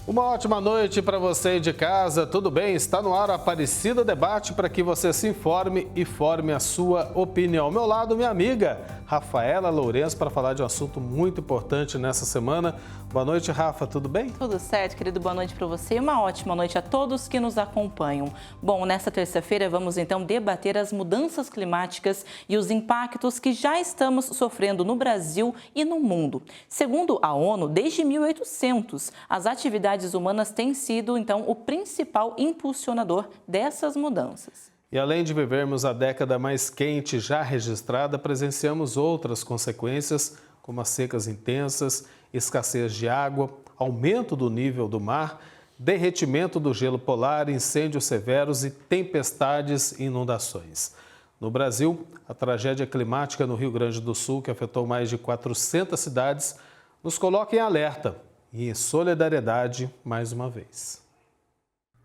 Uma ótima noite para você de casa, tudo bem? Está no ar o Aparecida Debate para que você se informe e forme a sua opinião. Ao meu lado, minha amiga Rafaela Lourenço, para falar de um assunto muito importante nessa semana. Boa noite, Rafa, tudo bem? Tudo certo, querido, boa noite para você e uma ótima noite a todos que nos acompanham. Bom, nesta terça-feira vamos então debater as mudanças climáticas e os impactos que já estamos sofrendo no Brasil e no mundo. Segundo a ONU, desde 1800, as atividades humanas têm sido então o principal impulsionador dessas mudanças. E além de vivermos a década mais quente já registrada, presenciamos outras consequências, como as secas intensas, escassez de água, aumento do nível do mar, derretimento do gelo polar, incêndios severos e tempestades e inundações. No Brasil, a tragédia climática no Rio Grande do Sul, que afetou mais de 400 cidades, nos coloca em alerta e em solidariedade mais uma vez.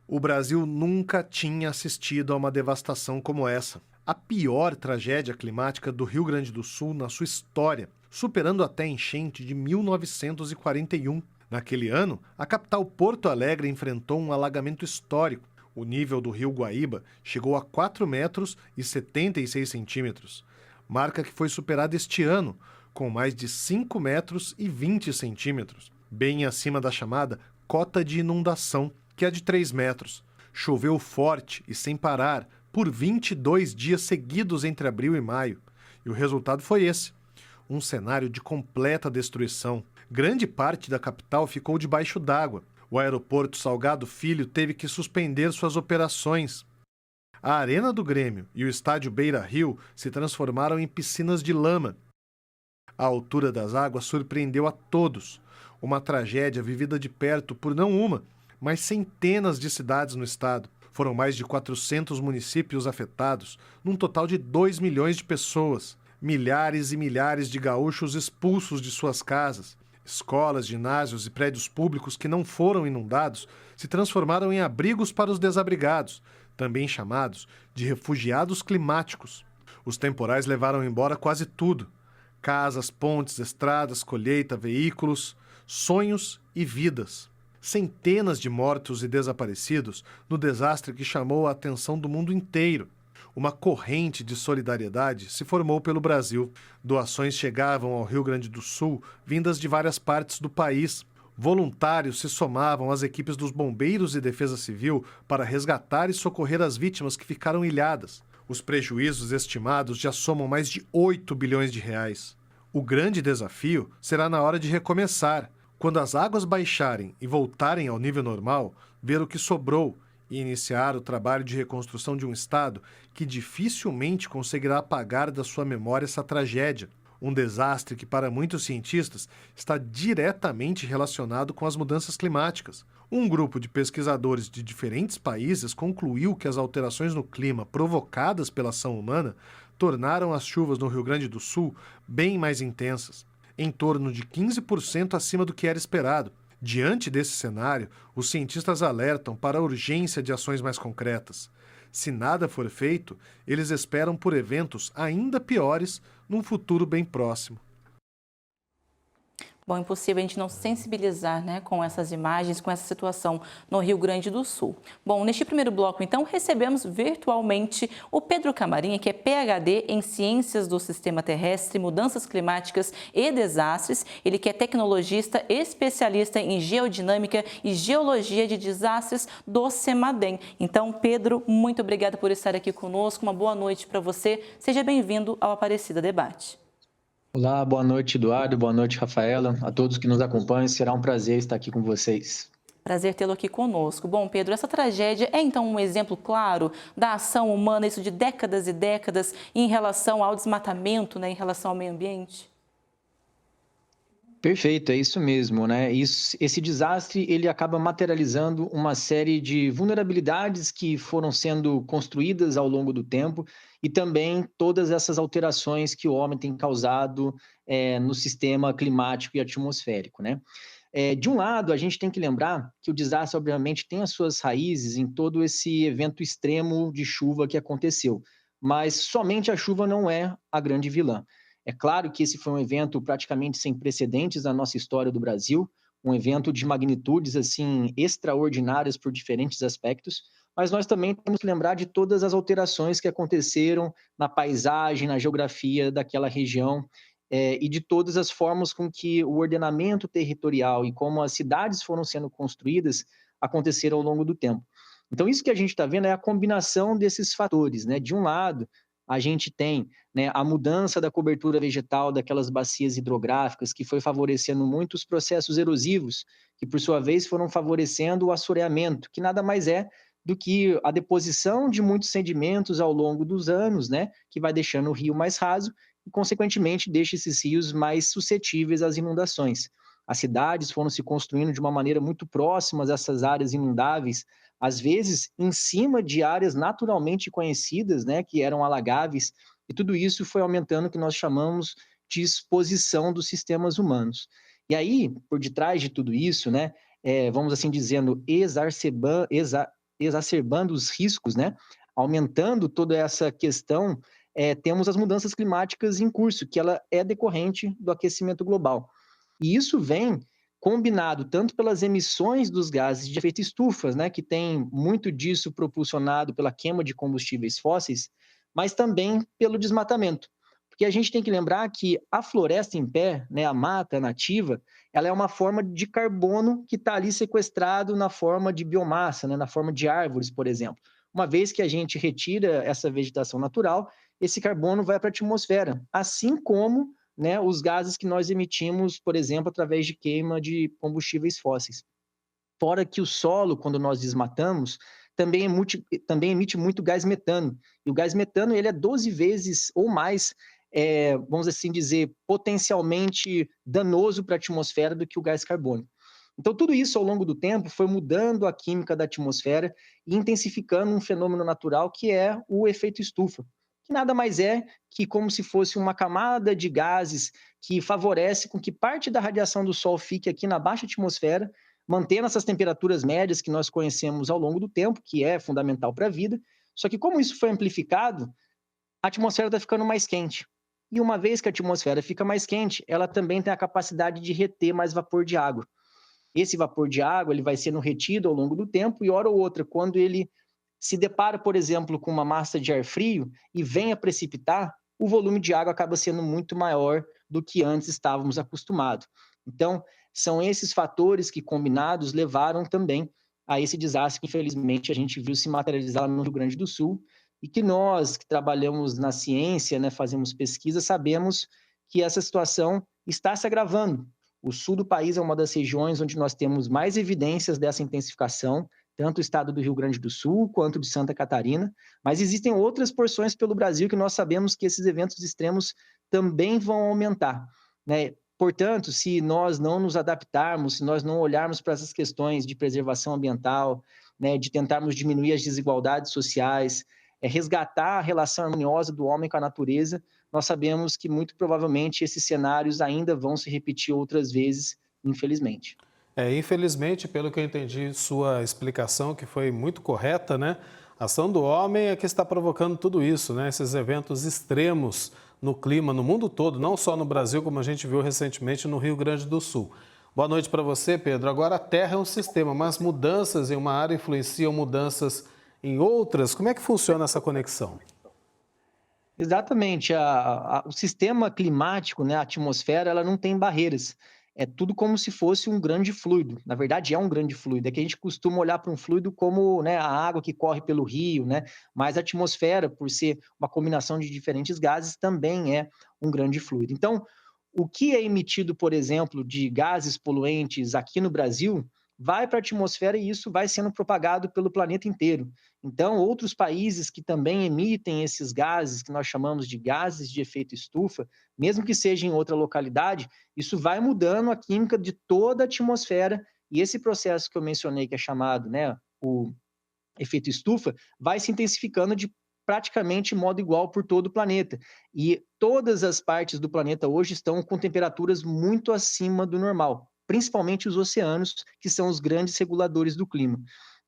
O Brasil nunca tinha assistido a uma devastação como essa. A pior tragédia climática do Rio Grande do Sul na sua história, superando até a enchente de 1941. Naquele ano, a capital Porto Alegre enfrentou um alagamento histórico. O nível do rio Guaíba chegou a 4 metros e 76 centímetros, marca que foi superada este ano, com mais de 5 metros e 20 centímetros, bem acima da chamada cota de inundação, que é de 3 metros. Choveu forte e sem parar por 22 dias seguidos entre abril e maio. E o resultado foi esse: um cenário de completa destruição. Grande parte da capital ficou debaixo d'água. O aeroporto Salgado Filho teve que suspender suas operações. A Arena do Grêmio e o estádio Beira-Rio se transformaram em piscinas de lama. A altura das águas surpreendeu a todos. Uma tragédia vivida de perto por não uma, mas centenas de cidades no estado. Foram mais de 400 municípios afetados, num total de 2 milhões de pessoas. Milhares e milhares de gaúchos expulsos de suas casas. Escolas, ginásios e prédios públicos que não foram inundados se transformaram em abrigos para os desabrigados, também chamados de refugiados climáticos. Os temporais levaram embora quase tudo: casas, pontes, estradas, colheita, veículos, sonhos e vidas. Centenas de mortos e desaparecidos no desastre que chamou a atenção do mundo inteiro. Uma corrente de solidariedade se formou pelo Brasil. Doações chegavam ao Rio Grande do Sul, vindas de várias partes do país. Voluntários se somavam às equipes dos bombeiros e defesa civil para resgatar e socorrer as vítimas que ficaram ilhadas. Os prejuízos estimados já somam mais de 8 bilhões de reais. O grande desafio será na hora de recomeçar. Quando as águas baixarem e voltarem ao nível normal, ver o que sobrou e iniciar o trabalho de reconstrução de um estado que dificilmente conseguirá apagar da sua memória essa tragédia. Um desastre que, para muitos cientistas, está diretamente relacionado com as mudanças climáticas. Um grupo de pesquisadores de diferentes países concluiu que as alterações no clima provocadas pela ação humana tornaram as chuvas no Rio Grande do Sul bem mais intensas, em torno de 15% acima do que era esperado. Diante desse cenário, os cientistas alertam para a urgência de ações mais concretas. Se nada for feito, eles esperam por eventos ainda piores num futuro bem próximo. Bom, impossível a gente não sensibilizar, né, com essas imagens, com essa situação no Rio Grande do Sul. Bom, neste primeiro bloco, então, recebemos virtualmente o Pedro Camarinha, que é PhD em Ciências do Sistema Terrestre, Mudanças Climáticas e Desastres. Ele que é tecnologista, especialista em Geodinâmica e Geologia de Desastres do CEMADEM. Então, Pedro, muito obrigada por estar aqui conosco. Uma boa noite para você. Seja bem-vindo ao Aparecida Debate. Olá, boa noite, Eduardo, boa noite, Rafaela, a todos que nos acompanham, será um prazer estar aqui com vocês. Prazer tê-lo aqui conosco. Bom, Pedro, essa tragédia é então um exemplo claro da ação humana, isso de décadas e décadas, em relação ao desmatamento, né, em relação ao meio ambiente? Perfeito, é isso mesmo, né? Esse desastre, ele acaba materializando uma série de vulnerabilidades que foram sendo construídas ao longo do tempo e também todas essas alterações que o homem tem causado no sistema climático e atmosférico, né? De um lado, a gente tem que lembrar que o desastre, obviamente, tem as suas raízes em todo esse evento extremo de chuva que aconteceu, mas somente a chuva não é a grande vilã. É claro que esse foi um evento praticamente sem precedentes na nossa história do Brasil, um evento de magnitudes assim extraordinárias por diferentes aspectos, mas nós também temos que lembrar de todas as alterações que aconteceram na paisagem, na geografia daquela região, e de todas as formas com que o ordenamento territorial e como as cidades foram sendo construídas aconteceram ao longo do tempo. Então, isso que a gente está vendo é a combinação desses fatores, né? De um lado, a gente tem, né, a mudança da cobertura vegetal daquelas bacias hidrográficas, que foi favorecendo muito os processos erosivos, que por sua vez foram favorecendo o assoreamento, que nada mais é do que a deposição de muitos sedimentos ao longo dos anos, né, que vai deixando o rio mais raso e, consequentemente, deixa esses rios mais suscetíveis às inundações. As cidades foram se construindo de uma maneira muito próximas a essas áreas inundáveis, às vezes em cima de áreas naturalmente conhecidas, né, que eram alagáveis, e tudo isso foi aumentando o que nós chamamos de exposição dos sistemas humanos. E aí, por detrás de tudo isso, né, vamos assim dizendo, exacerbando os riscos, né, aumentando toda essa questão, temos as mudanças climáticas em curso, que ela é decorrente do aquecimento global. E isso vem combinado tanto pelas emissões dos gases de efeito estufa, né, que tem muito disso propulsionado pela queima de combustíveis fósseis, mas também pelo desmatamento. Porque a gente tem que lembrar que a floresta em pé, né, a mata nativa, ela é uma forma de carbono que está ali sequestrado na forma de biomassa, né, na forma de árvores, por exemplo. Uma vez que a gente retira essa vegetação natural, esse carbono vai para a atmosfera, assim como, né, os gases que nós emitimos, por exemplo, através de queima de combustíveis fósseis. Fora que o solo, quando nós desmatamos, também emite muito gás metano. E o gás metano ele é 12 vezes ou mais, vamos assim dizer, potencialmente danoso para a atmosfera do que o gás carbônico. Então, tudo isso ao longo do tempo foi mudando a química da atmosfera e intensificando um fenômeno natural que é o efeito estufa, que nada mais é que como se fosse uma camada de gases que favorece com que parte da radiação do Sol fique aqui na baixa atmosfera, mantendo essas temperaturas médias que nós conhecemos ao longo do tempo, que é fundamental para a vida. Só que como isso foi amplificado, a atmosfera está ficando mais quente. E uma vez que a atmosfera fica mais quente, ela também tem a capacidade de reter mais vapor de água. Esse vapor de água ele vai sendo retido ao longo do tempo e, hora ou outra, quando ele se depara, por exemplo, com uma massa de ar frio e vem a precipitar, o volume de água acaba sendo muito maior do que antes estávamos acostumados. Então, são esses fatores que, combinados, levaram também a esse desastre que, infelizmente, a gente viu se materializar no Rio Grande do Sul e que nós, que trabalhamos na ciência, né, fazemos pesquisa, sabemos que essa situação está se agravando. O sul do país é uma das regiões onde nós temos mais evidências dessa intensificação, tanto o estado do Rio Grande do Sul quanto de Santa Catarina, mas existem outras porções pelo Brasil que nós sabemos que esses eventos extremos também vão aumentar, né? Portanto, se nós não nos adaptarmos, se nós não olharmos para essas questões de preservação ambiental, né, de tentarmos diminuir as desigualdades sociais, resgatar a relação harmoniosa do homem com a natureza, nós sabemos que muito provavelmente esses cenários ainda vão se repetir outras vezes, infelizmente. Infelizmente, pelo que eu entendi, sua explicação, que foi muito correta, né? A ação do homem é que está provocando tudo isso, né? Esses eventos extremos no clima no mundo todo, não só no Brasil, como a gente viu recentemente no Rio Grande do Sul. Boa noite para você, Pedro. Agora, a Terra é um sistema, mas mudanças em uma área influenciam mudanças em outras. Como é que funciona essa conexão? Exatamente. O sistema climático, né, a atmosfera, ela não tem barreiras. É tudo como se fosse um grande fluido. Na verdade, é um grande fluido. É que a gente costuma olhar para um fluido como, né, a água que corre pelo rio, né? Mas a atmosfera, por ser uma combinação de diferentes gases, também é um grande fluido. Então, o que é emitido, por exemplo, de gases poluentes aqui no Brasil, vai para a atmosfera e isso vai sendo propagado pelo planeta inteiro. Então, outros países que também emitem esses gases, que nós chamamos de gases de efeito estufa, mesmo que seja em outra localidade, isso vai mudando a química de toda a atmosfera e esse processo que eu mencionei, que é chamado, né, o efeito estufa, vai se intensificando de praticamente modo igual por todo o planeta. E todas as partes do planeta hoje estão com temperaturas muito acima do normal, principalmente os oceanos, que são os grandes reguladores do clima.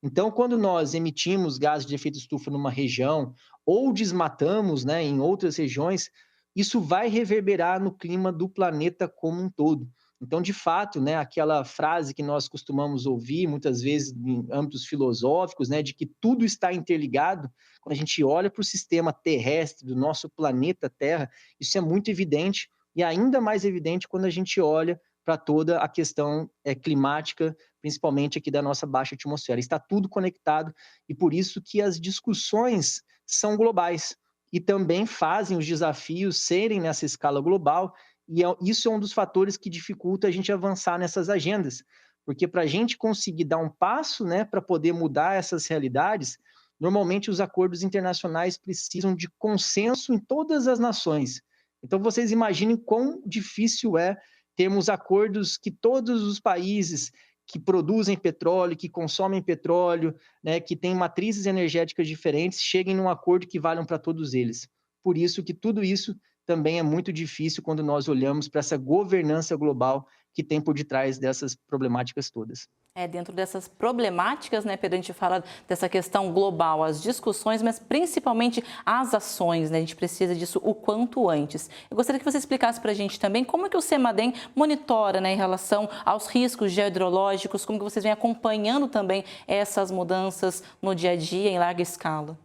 Então, quando nós emitimos gases de efeito estufa numa região ou desmatamos, né, em outras regiões, isso vai reverberar no clima do planeta como um todo. Então, de fato, né, aquela frase que nós costumamos ouvir muitas vezes em âmbitos filosóficos, né, de que tudo está interligado, quando a gente olha para o sistema terrestre do nosso planeta Terra, isso é muito evidente e ainda mais evidente quando a gente olha para toda a questão climática, principalmente aqui da nossa baixa atmosfera. Está tudo conectado e por isso que as discussões são globais e também fazem os desafios serem nessa escala global e isso é um dos fatores que dificulta a gente avançar nessas agendas, porque para a gente conseguir dar um passo, né, para poder mudar essas realidades, normalmente os acordos internacionais precisam de consenso em todas as nações. Então vocês imaginem quão difícil é termos acordos que todos os países que produzem petróleo, que consomem petróleo, né, que têm matrizes energéticas diferentes, cheguem num acordo que valham para todos eles. Por isso que tudo isso também é muito difícil quando nós olhamos para essa governança global que tem por detrás dessas problemáticas todas. Dentro dessas problemáticas, né, Pedro, a gente fala dessa questão global, as discussões, mas principalmente as ações, né? A gente precisa disso o quanto antes. Eu gostaria que você explicasse para a gente também como é que o CEMADEM monitora, né, em relação aos riscos geohidrológicos, como que vocês vêm acompanhando também essas mudanças no dia a dia, em larga escala.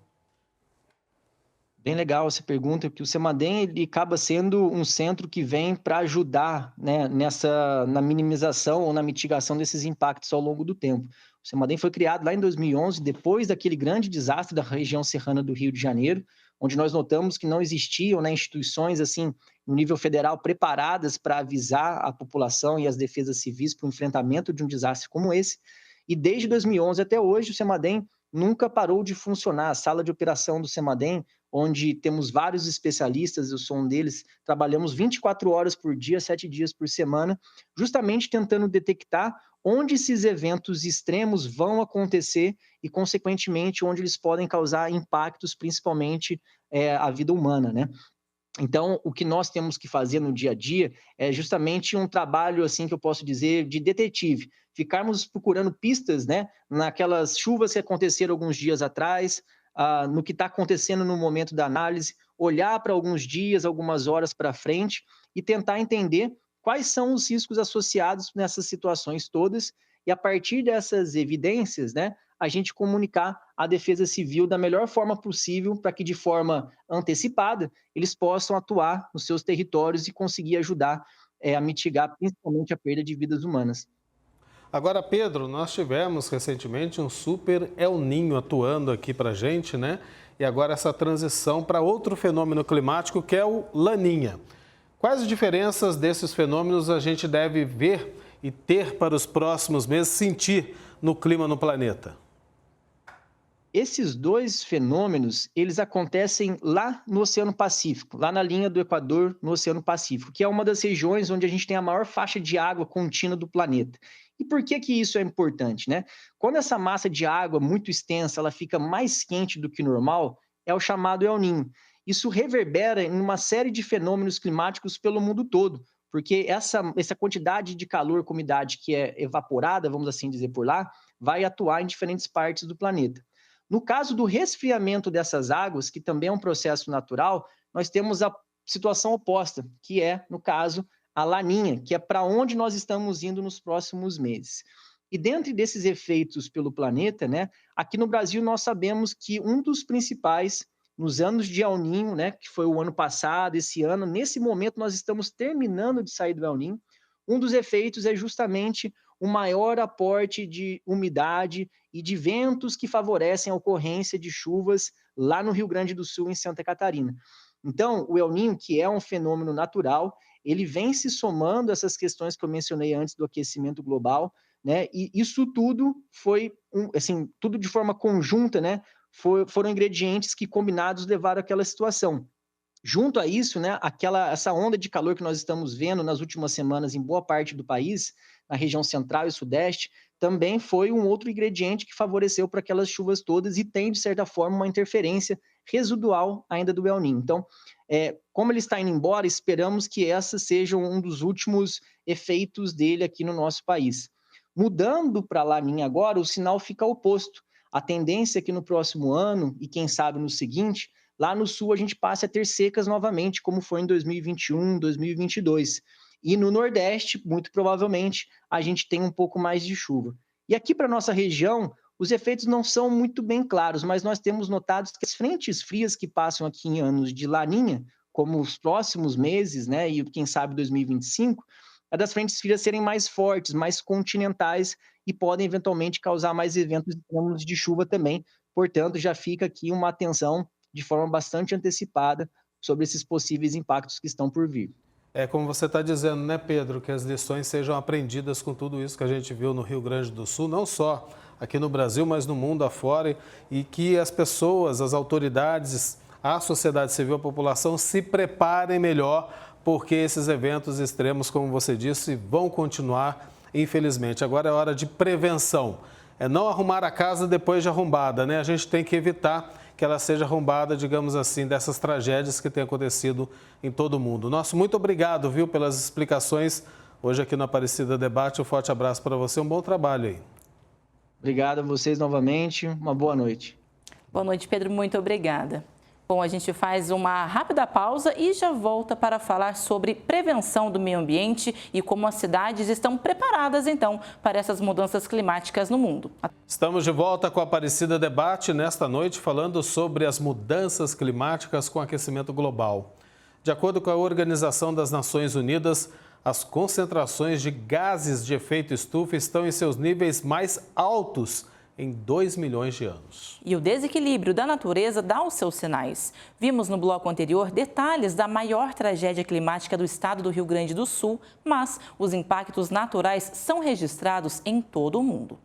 Bem legal essa pergunta, porque o CEMADEM ele acaba sendo um centro que vem para ajudar, né, na minimização ou na mitigação desses impactos ao longo do tempo. O CEMADEM foi criado lá em 2011, depois daquele grande desastre da região serrana do Rio de Janeiro, onde nós notamos que não existiam, né, instituições assim no nível federal preparadas para avisar a população e as defesas civis para o enfrentamento de um desastre como esse. E desde 2011 até hoje, o CEMADEM nunca parou de funcionar. A sala de operação do CEMADEM, onde temos vários especialistas, eu sou um deles, trabalhamos 24 horas por dia, 7 dias por semana, justamente tentando detectar onde esses eventos extremos vão acontecer e, consequentemente, onde eles podem causar impactos, principalmente à vida humana, né? Então, o que nós temos que fazer no dia a dia é justamente um trabalho, assim, que eu posso dizer, de detetive. Ficarmos procurando pistas, né, naquelas chuvas que aconteceram alguns dias atrás, no que está acontecendo no momento da análise, olhar para alguns dias, algumas horas para frente e tentar entender quais são os riscos associados nessas situações todas e, a partir dessas evidências, né, a gente comunicar à Defesa Civil da melhor forma possível para que, de forma antecipada, eles possam atuar nos seus territórios e conseguir ajudar a mitigar principalmente a perda de vidas humanas. Agora, Pedro, nós tivemos recentemente um super El Niño atuando aqui para a gente, né? E agora essa transição para outro fenômeno climático que é o Laninha. Quais as diferenças desses fenômenos a gente deve ver e ter para os próximos meses, sentir no clima no planeta? Esses dois fenômenos, eles acontecem lá no Oceano Pacífico, lá na linha do Equador, no Oceano Pacífico, que é uma das regiões onde a gente tem a maior faixa de água contínua do planeta. E por que que isso é importante, né? Quando essa massa de água muito extensa, ela fica mais quente do que normal, é o chamado El Niño. Isso reverbera em uma série de fenômenos climáticos pelo mundo todo, porque essa quantidade de calor com umidade que é evaporada, vamos assim dizer por lá, vai atuar em diferentes partes do planeta. No caso do resfriamento dessas águas, que também é um processo natural, nós temos a situação oposta, que é, no caso, a laninha, que é para onde nós estamos indo nos próximos meses. E dentro desses efeitos pelo planeta, né, aqui no Brasil nós sabemos que um dos principais, nos anos de El Niño, né, que foi o ano passado, esse ano, nesse momento nós estamos terminando de sair do El Niño, um dos efeitos é justamente o maior aporte de umidade e de ventos que favorecem a ocorrência de chuvas lá no Rio Grande do Sul, em Santa Catarina. Então, o El Niño, que é um fenômeno natural, ele vem se somando a essas questões que eu mencionei antes do aquecimento global, né? E isso tudo foi, assim, tudo de forma conjunta, né? Foram ingredientes que combinados levaram àquela situação. Junto a isso, né, essa onda de calor que nós estamos vendo nas últimas semanas em boa parte do país, na região central e sudeste, também foi um outro ingrediente que favoreceu para aquelas chuvas todas e tem, de certa forma, uma interferência residual ainda do El Niño. Então, como ele está indo embora, esperamos que essa seja um dos últimos efeitos dele aqui no nosso país. Mudando para Laninha agora, o sinal fica oposto. A tendência é que no próximo ano, e quem sabe no seguinte, lá no sul a gente passe a ter secas novamente, como foi em 2021, 2022. E no Nordeste, muito provavelmente, a gente tem um pouco mais de chuva. E aqui para a nossa região, os efeitos não são muito bem claros, mas nós temos notado que as frentes frias que passam aqui em anos de Laninha, como os próximos meses, né, e quem sabe 2025, é das frentes frias serem mais fortes, mais continentais e podem eventualmente causar mais eventos extremos de chuva também. Portanto, já fica aqui uma atenção de forma bastante antecipada sobre esses possíveis impactos que estão por vir. É como você está dizendo, né, Pedro, que as lições sejam aprendidas com tudo isso que a gente viu no Rio Grande do Sul, não só aqui no Brasil, mas no mundo afora, e que as pessoas, as autoridades, a sociedade civil, a população se preparem melhor, porque esses eventos extremos, como você disse, vão continuar, infelizmente. Agora é hora de prevenção. É não arrumar a casa depois de arrombada, né? A gente tem que evitar que ela seja arrombada, digamos assim, dessas tragédias que têm acontecido em todo o mundo. Nosso muito obrigado, viu, pelas explicações hoje aqui no Aparecida Debate. Um forte abraço para você, um bom trabalho aí. Obrigado a vocês novamente, uma boa noite. Boa noite, Pedro, muito obrigada. Bom, a gente faz uma rápida pausa e já volta para falar sobre prevenção do meio ambiente e como as cidades estão preparadas, então, para essas mudanças climáticas no mundo. Estamos de volta com o Aparecida Debate nesta noite, falando sobre as mudanças climáticas com aquecimento global. De acordo com a Organização das Nações Unidas, as concentrações de gases de efeito estufa estão em seus níveis mais altos em 2 milhões de anos. E o desequilíbrio da natureza dá os seus sinais. Vimos no bloco anterior detalhes da maior tragédia climática do estado do Rio Grande do Sul, mas os impactos naturais são registrados em todo o mundo.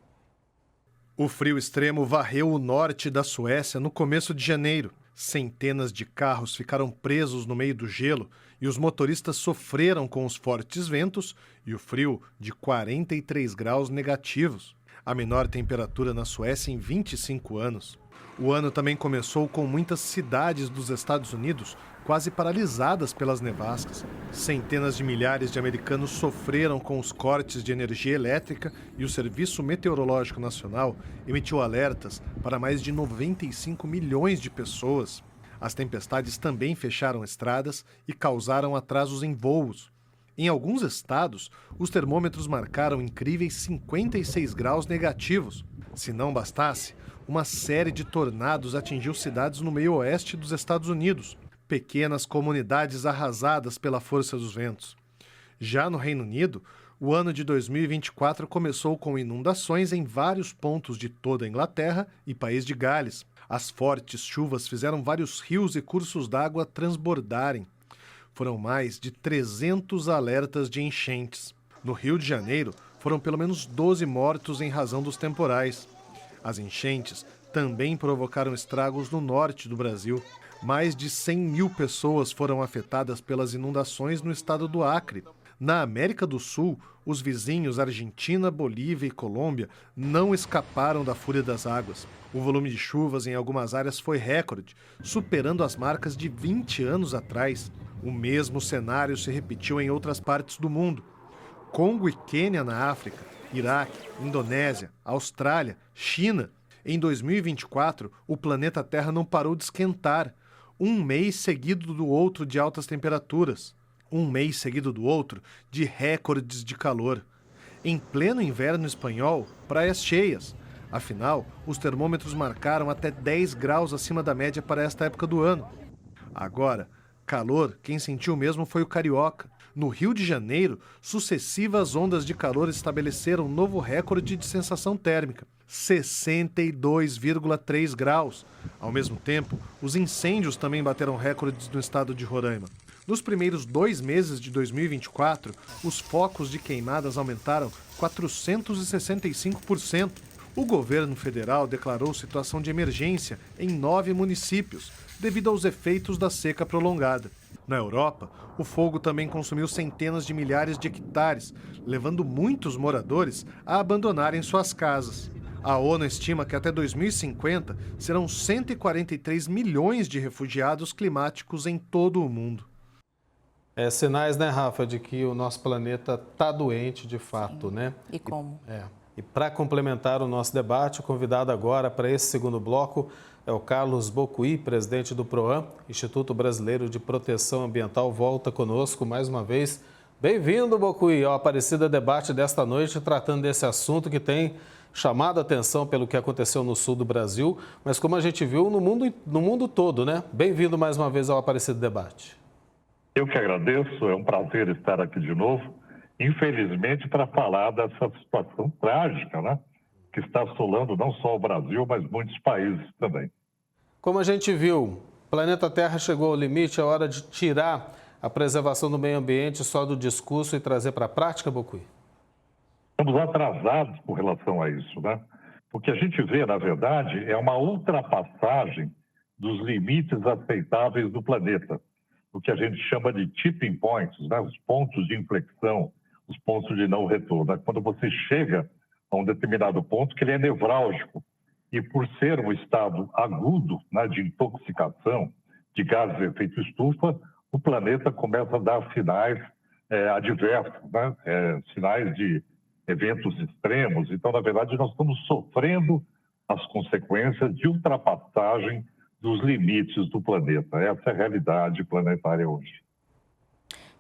O frio extremo varreu o norte da Suécia no começo de janeiro. Centenas de carros ficaram presos no meio do gelo e os motoristas sofreram com os fortes ventos e o frio de 43 graus negativos. A menor temperatura na Suécia em 25 anos. O ano também começou com muitas cidades dos Estados Unidos quase paralisadas pelas nevascas. Centenas de milhares de americanos sofreram com os cortes de energia elétrica e o Serviço Meteorológico Nacional emitiu alertas para mais de 95 milhões de pessoas. As tempestades também fecharam estradas e causaram atrasos em voos. Em alguns estados, os termômetros marcaram incríveis 56 graus negativos. Se não bastasse, uma série de tornados atingiu cidades no meio oeste dos Estados Unidos, pequenas comunidades arrasadas pela força dos ventos. Já no Reino Unido, o ano de 2024 começou com inundações em vários pontos de toda a Inglaterra e País de Gales. As fortes chuvas fizeram vários rios e cursos d'água transbordarem. Foram mais de 300 alertas de enchentes. No Rio de Janeiro, foram pelo menos 12 mortos em razão dos temporais. As enchentes também provocaram estragos no norte do Brasil. Mais de 100 mil pessoas foram afetadas pelas inundações no estado do Acre. Na América do Sul, os vizinhos Argentina, Bolívia e Colômbia não escaparam da fúria das águas. O volume de chuvas em algumas áreas foi recorde, superando as marcas de 20 anos atrás. O mesmo cenário se repetiu em outras partes do mundo. Congo e Quênia na África, Iraque, Indonésia, Austrália, China. Em 2024, o planeta Terra não parou de esquentar. Um mês seguido do outro de altas temperaturas. Um mês seguido do outro de recordes de calor. Em pleno inverno espanhol, praias cheias. Afinal, os termômetros marcaram até 10 graus acima da média para esta época do ano. Agora, calor, quem sentiu mesmo foi o carioca. No Rio de Janeiro, sucessivas ondas de calor estabeleceram um novo recorde de sensação térmica, 62,3 graus. Ao mesmo tempo, os incêndios também bateram recordes no estado de Roraima. Nos primeiros 2 meses de 2024, os focos de queimadas aumentaram 465%. O governo federal declarou situação de emergência em 9 municípios, devido aos efeitos da seca prolongada. Na Europa, o fogo também consumiu centenas de milhares de hectares, levando muitos moradores a abandonarem suas casas. A ONU estima que até 2050 serão 143 milhões de refugiados climáticos em todo o mundo. Sinais, né, Rafa, de que o nosso planeta está doente de fato, Sim. né? E como? E para complementar o nosso debate, o convidado agora para esse segundo bloco é o Carlos Bocuí, presidente do PROAM, Instituto Brasileiro de Proteção Ambiental, volta conosco mais uma vez. Bem-vindo, Bocuí, ao Aparecida Debate desta noite, tratando desse assunto que tem chamado a atenção pelo que aconteceu no sul do Brasil, mas como a gente viu no mundo todo, né? Bem-vindo mais uma vez ao Aparecida Debate. Eu que agradeço, é um prazer estar aqui de novo, infelizmente para falar dessa situação trágica, né? Que está assolando não só o Brasil, mas muitos países também. Como a gente viu, o planeta Terra chegou ao limite, é hora de tirar a preservação do meio ambiente só do discurso e trazer para a prática, Bocuí? Estamos atrasados com relação a isso, né? O que a gente vê, na verdade, é uma ultrapassagem dos limites aceitáveis do planeta. O que a gente chama de tipping points, né? Os pontos de inflexão, os pontos de não retorno. É quando você chega a um determinado ponto que ele é nevrálgico. E por ser um estado agudo, né, de intoxicação de gases de efeito estufa, o planeta começa a dar sinais adversos, né? Sinais de eventos extremos. Então, na verdade, nós estamos sofrendo as consequências de ultrapassagem dos limites do planeta. Essa é a realidade planetária hoje.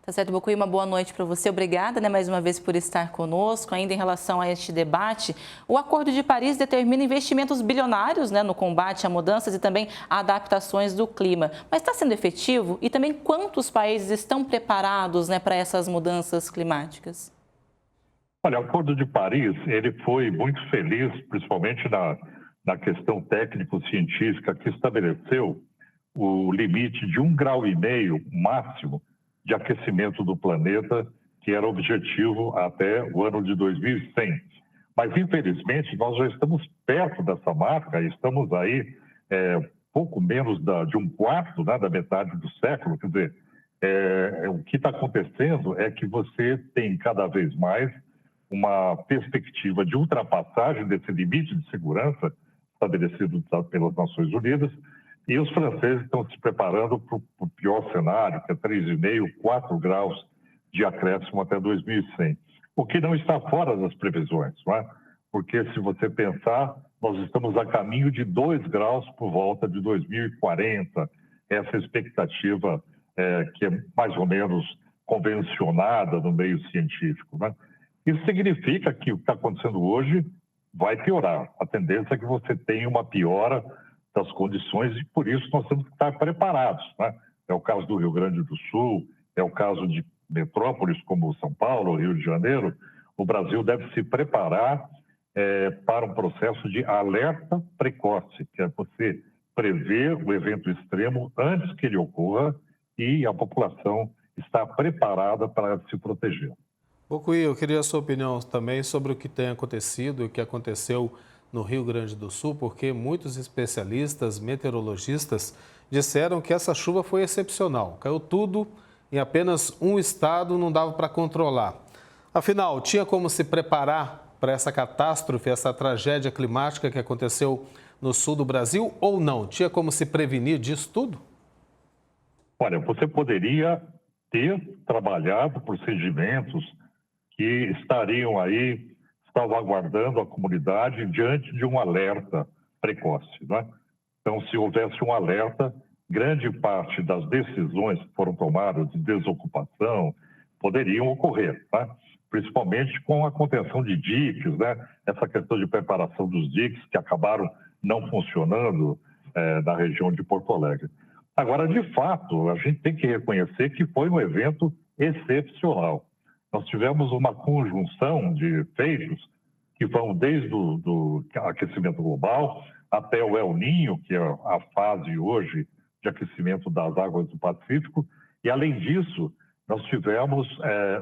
Tá certo, Bocuí, uma boa noite para você. Obrigada, né, mais uma vez por estar conosco. Ainda em relação a este debate, o Acordo de Paris determina investimentos bilionários, né, no combate a mudanças e também a adaptações do clima. Mas está sendo efetivo? E também quantos países estão preparados, né, para essas mudanças climáticas? Olha, o Acordo de Paris, ele foi muito feliz, principalmente na questão técnico-científica, que estabeleceu o limite de 1,5 graus máximo de aquecimento do planeta, que era o objetivo até o ano de 2100. Mas, infelizmente, nós já estamos perto dessa marca, estamos aí pouco menos de um quarto, né, da metade do século. Quer dizer, o que está acontecendo é que você tem cada vez mais uma perspectiva de ultrapassagem desse limite de segurança estabelecido pelas Nações Unidas, e os franceses estão se preparando para o pior cenário, que é 3,5, 4 graus de acréscimo até 2100. O que não está fora das previsões, não é? Porque, se você pensar, nós estamos a caminho de 2 graus por volta de 2040. Essa expectativa que é mais ou menos convencionada no meio científico, né? Isso significa que o que está acontecendo hoje vai piorar. A tendência é que você tenha uma piora das condições e, por isso, nós temos que estar preparados, né? É o caso do Rio Grande do Sul, é o caso de metrópoles como São Paulo, Rio de Janeiro. O Brasil deve se preparar para um processo de alerta precoce, que é você prever o evento extremo antes que ele ocorra e a população está preparada para se proteger. Bocuí, eu queria a sua opinião também sobre o que tem acontecido e o que aconteceu no Rio Grande do Sul, porque muitos especialistas, meteorologistas, disseram que essa chuva foi excepcional. Caiu tudo em apenas um estado, não dava para controlar. Afinal, tinha como se preparar para essa catástrofe, essa tragédia climática que aconteceu no sul do Brasil ou não? Tinha como se prevenir disso tudo? Olha, você poderia ter trabalhado procedimentos que estariam aí salvaguardando a comunidade diante de um alerta precoce, né? Então, se houvesse um alerta, grande parte das decisões que foram tomadas de desocupação poderiam ocorrer, né? Principalmente com a contenção de diques, né? Essa questão de preparação dos diques que acabaram não funcionando na região de Porto Alegre. Agora, de fato, a gente tem que reconhecer que foi um evento excepcional. Nós tivemos uma conjunção de feitos que vão desde o aquecimento global até o El Niño, que é a fase hoje de aquecimento das águas do Pacífico, e, além disso, nós tivemos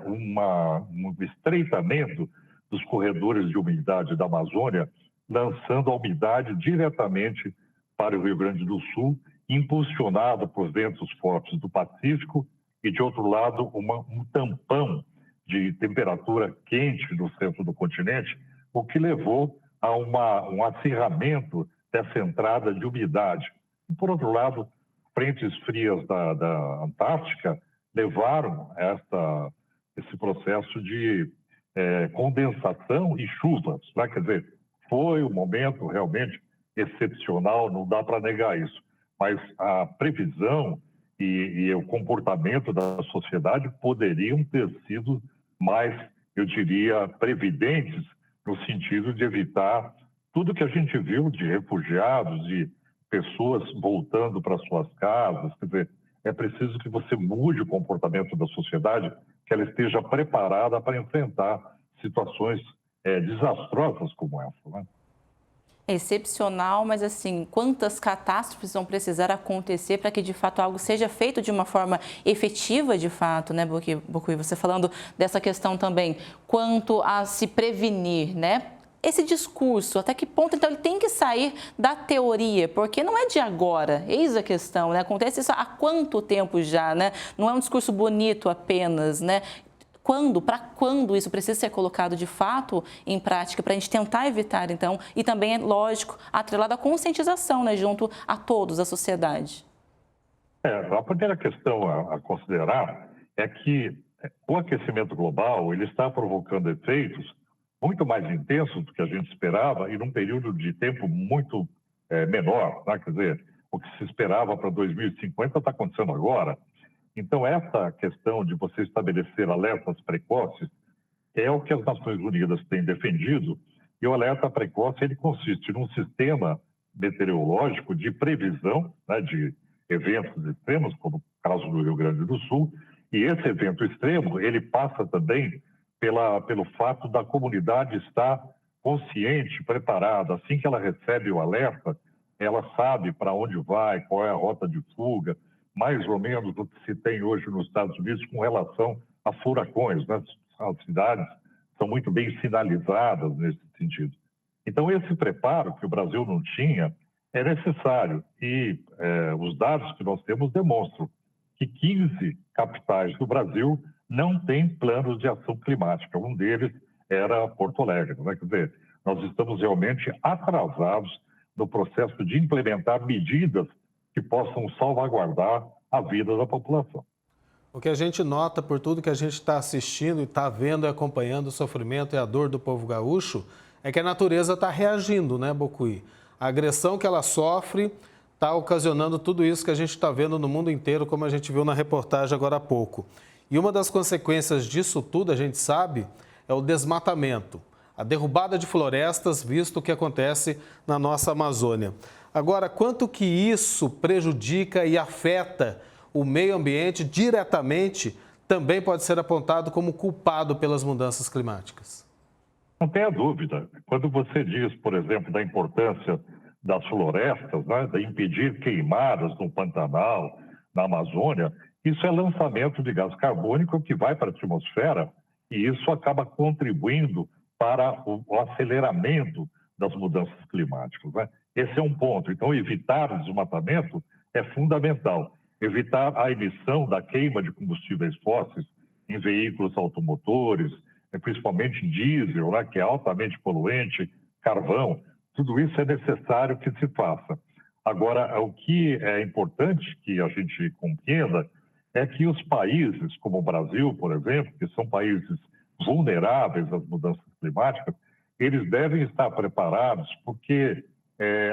um estreitamento dos corredores de umidade da Amazônia, lançando a umidade diretamente para o Rio Grande do Sul, impulsionado por ventos fortes do Pacífico e, de outro lado, um tampão de temperatura quente no centro do continente, o que levou a um acirramento dessa entrada de umidade. E, por outro lado, frentes frias da Antártica levaram esse processo de condensação e chuvas, né? Quer dizer, foi um momento realmente excepcional, não dá para negar isso. Mas a previsão e o comportamento da sociedade poderiam ter sido mais, eu diria, previdentes, no sentido de evitar tudo que a gente viu de refugiados, de pessoas voltando para suas casas. Quer dizer, é preciso que você mude o comportamento da sociedade, que ela esteja preparada para enfrentar situações desastrosas como essa, né? É excepcional, mas assim, quantas catástrofes vão precisar acontecer para que de fato algo seja feito de uma forma efetiva de fato, né, Bocuí? Você falando dessa questão também, quanto a se prevenir, né? Esse discurso, até que ponto, então, ele tem que sair da teoria, porque não é de agora, eis a questão, né? Acontece isso há quanto tempo já, né? Não é um discurso bonito apenas, né? Para quando isso precisa ser colocado de fato em prática, para a gente tentar evitar, então, e também, é lógico, atrelado à conscientização, né, junto a todos, a sociedade. A primeira questão a considerar é que o aquecimento global ele está provocando efeitos muito mais intensos do que a gente esperava e num período de tempo muito menor, né? Quer dizer, o que se esperava para 2050 está acontecendo agora. Então, essa questão de você estabelecer alertas precoces é o que as Nações Unidas têm defendido, e o alerta precoce ele consiste num sistema meteorológico de previsão, né, de eventos extremos, como o caso do Rio Grande do Sul, e esse evento extremo ele passa também pelo fato da comunidade estar consciente, preparada. Assim que ela recebe o alerta, ela sabe para onde vai, qual é a rota de fuga, mais ou menos o que se tem hoje nos Estados Unidos com relação a furacões, né? As cidades são muito bem sinalizadas nesse sentido. Então, esse preparo que o Brasil não tinha é necessário e os dados que nós temos demonstram que 15 capitais do Brasil não têm planos de ação climática. Um deles era Porto Alegre, né? Quer dizer, nós estamos realmente atrasados no processo de implementar medidas que possam salvaguardar a vida da população. O que a gente nota por tudo que a gente está assistindo e está vendo e acompanhando o sofrimento e a dor do povo gaúcho é que a natureza está reagindo, né, Bocuí? A agressão que ela sofre está ocasionando tudo isso que a gente está vendo no mundo inteiro, como a gente viu na reportagem agora há pouco. E uma das consequências disso tudo, a gente sabe, é o desmatamento, a derrubada de florestas, visto o que acontece na nossa Amazônia. Agora, quanto que isso prejudica e afeta o meio ambiente diretamente, também pode ser apontado como culpado pelas mudanças climáticas? Não tenha dúvida. Quando você diz, por exemplo, da importância das florestas, né, de impedir queimadas no Pantanal, na Amazônia, isso é lançamento de gás carbônico que vai para a atmosfera e isso acaba contribuindo para o aceleramento das mudanças climáticas, né? Esse é um ponto. Então, evitar o desmatamento é fundamental. Evitar a emissão da queima de combustíveis fósseis em veículos automotores, principalmente diesel, né, que é altamente poluente, carvão, tudo isso é necessário que se faça. Agora, o que é importante que a gente compreenda é que os países, como o Brasil, por exemplo, que são países vulneráveis às mudanças climáticas, eles devem estar preparados, porque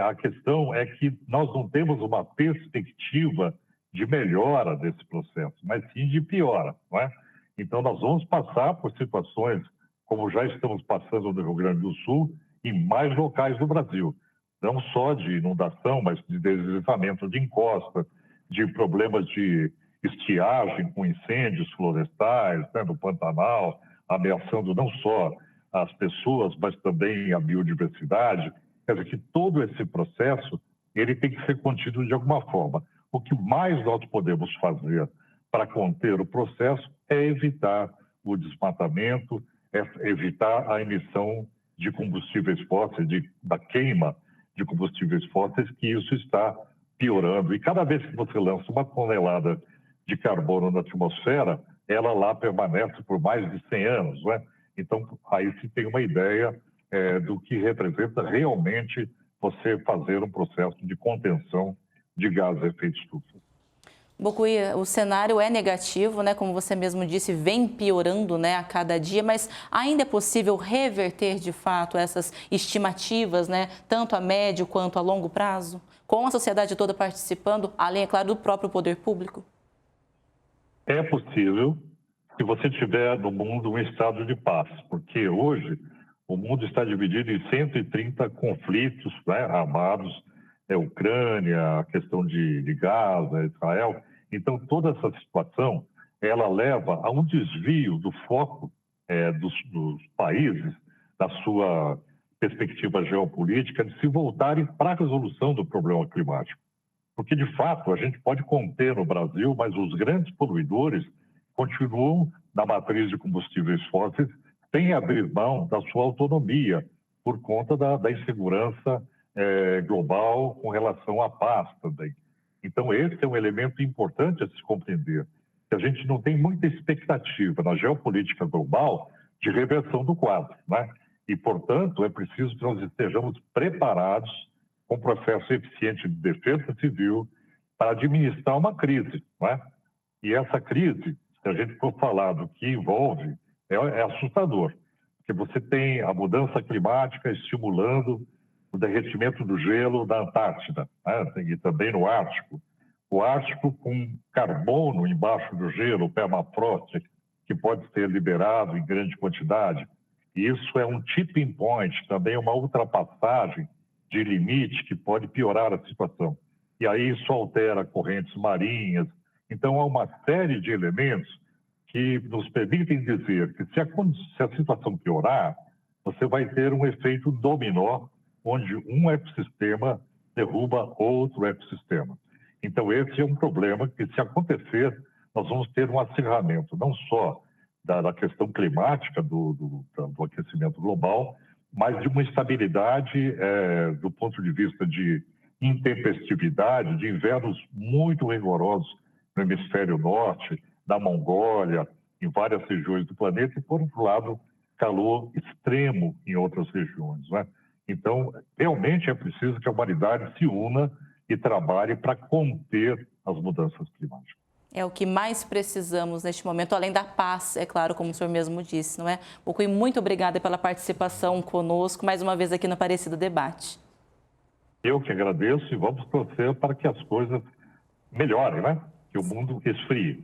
a questão é que nós não temos uma perspectiva de melhora desse processo, mas sim de piora, não é? Então, nós vamos passar por situações como já estamos passando no Rio Grande do Sul e mais locais do Brasil, não só de inundação, mas de deslizamento de encosta, de problemas de estiagem com incêndios florestais, né, no Pantanal, ameaçando não só as pessoas, mas também a biodiversidade. Quer dizer, que todo esse processo ele tem que ser contido de alguma forma. O que mais nós podemos fazer para conter o processo é evitar o desmatamento, é evitar a emissão de combustíveis fósseis, da queima de combustíveis fósseis, que isso está piorando. E cada vez que você lança uma tonelada de carbono na atmosfera, ela lá permanece por mais de 100 anos, não é? Então, aí se tem uma ideia do que representa realmente você fazer um processo de contenção de gases de efeito estufa. Bocuí, o cenário é negativo, né? Como você mesmo disse, vem piorando, né, a cada dia, mas ainda é possível reverter de fato essas estimativas, né, tanto a médio quanto a longo prazo, com a sociedade toda participando, além, é claro, do próprio poder público? É possível se você tiver no mundo um estado de paz, porque hoje o mundo está dividido em 130 conflitos, né, armados, Ucrânia, a questão de Gaza, Israel. Então, toda essa situação, ela leva a um desvio do foco dos países, da sua perspectiva geopolítica, de se voltarem para a resolução do problema climático. Porque, de fato, a gente pode conter no Brasil, mas os grandes poluidores continuam na matriz de combustíveis fósseis sem abrir mão da sua autonomia por conta da insegurança global com relação à paz também. Então, esse é um elemento importante a se compreender, que a gente não tem muita expectativa na geopolítica global de reversão do quadro, né? E, portanto, é preciso que nós estejamos preparados com um processo eficiente de defesa civil para administrar uma crise, né? E essa crise, se a gente for falar do que envolve, é assustador, porque você tem a mudança climática estimulando o derretimento do gelo da Antártida, né? E também no Ártico. O Ártico com carbono embaixo do gelo, o permafrost, que pode ser liberado em grande quantidade. E isso é um tipping point, também uma ultrapassagem de limite que pode piorar a situação. E aí isso altera correntes marinhas. Então, há uma série de elementos que nos permitem dizer que se a situação piorar, você vai ter um efeito dominó, onde um ecossistema derruba outro ecossistema. Então, esse é um problema que, se acontecer, nós vamos ter um acirramento não só da questão climática, do aquecimento global, mas de uma instabilidade do ponto de vista de intempestividade, de invernos muito rigorosos no hemisfério norte, na Mongólia, em várias regiões do planeta, e, por outro lado, calor extremo em outras regiões, né? Então, realmente é preciso que a humanidade se una e trabalhe para conter as mudanças climáticas. É o que mais precisamos neste momento, além da paz, é claro, como o senhor mesmo disse, não é? Bucuí, muito obrigada pela participação conosco, mais uma vez aqui no Aparecida Debate. Eu que agradeço e vamos torcer para que as coisas melhorem, né? Que o mundo esfrie.